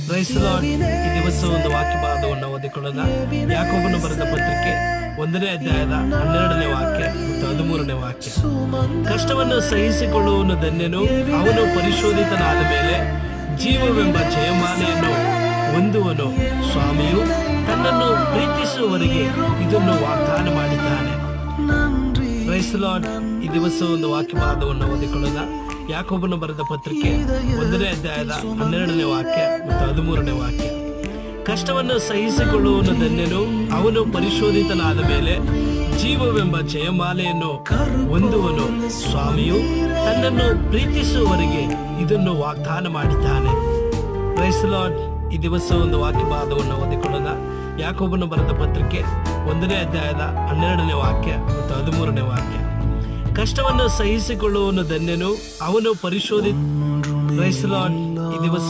Price Lord. ಈ ದಿವಸ ಒಂದು ವಾಕ್ಯ ಭಾಗವನ್ನು ಓದಿಕೊಳ್ಳೋಣ. ಯಾಕೋಬನು ಬರೆದ ಪತ್ರಿಕೆ 1ನೇ ಅಧ್ಯಾಯದ 12ನೇ ವಾಕ್ಯ ಮತ್ತು 13ನೇ ವಾಕ್ಯ. ಕಷ್ಟವನ್ನು ಸಹಿಸಿಕೊಳ್ಳುವನು ಧನ್ಯನು, ಅವನು ಪರಿಶೋಧಿತನಾದ ಮೇಲೆ ಜೀವವೆಂಬ ಜಯಮಾಲೆಯನ್ನು ಹೊಂದುವನು. ಸ್ವಾಮಿಯು ತನ್ನನ್ನು ಪ್ರೀತಿಸುವವರಿಗೆ ಇದನ್ನು ವಾಗ್ದಾನ ಮಾಡಿದ್ದಾನೆ. Praise Lord. ಈ ದಿವಸ ಒಂದು ವಾಕ್ಯ ಭಾಗವನ್ನು ಓದಿಕೊಳ್ಳೋಣ. ಯಾಕೋಬನು ಬರೆದ ಪತ್ರಿಕೆ 1ನೇ ಅಧ್ಯಾಯದ 12ನೇ ವಾಕ್ಯ ಮತ್ತು 13ನೇ ವಾಕ್ಯ. ಕಷ್ಟವನ್ನು ಸಹಿಸಿಕೊಳ್ಳುವನು ಧನ್ಯನು, ಅವನು ಪರಿಶೋಧಿತನಾದ ಮೇಲೆ ಜೀವವೆಂಬ ಜಯಮಾಲೆಯನ್ನು ಹೊಂದುವನು. ಸ್ವಾಮಿಯು ತನ್ನನ್ನು ಪ್ರೀತಿಸುವವರಿಗೆ ಇದನ್ನು ವಾಗ್ದಾನ ಮಾಡಿದ್ದಾನೆ. Praise Lord. ಈ ದಿವಸ ಒಂದು ವಾಕ್ಯ ಭಾಗವನ್ನು ಓದಿಕೊಳ್ಳೋಣ. ಯಾಕೋಬನು ಬರೆದ ಪತ್ರಿಕೆ 1ನೇ ಅಧ್ಯಾಯದ 12ನೇ ವಾಕ್ಯ ಮತ್ತು 13ನೇ ವಾಕ್ಯ. ಕಷ್ಟವನ್ನು ಸಹಿಸಿಕೊಳ್ಳುವನು ಧನ್ಯನು, ಅವನು ಪರಿಶೋಧಿತ. Price Lord. ಈ ದಿವಸ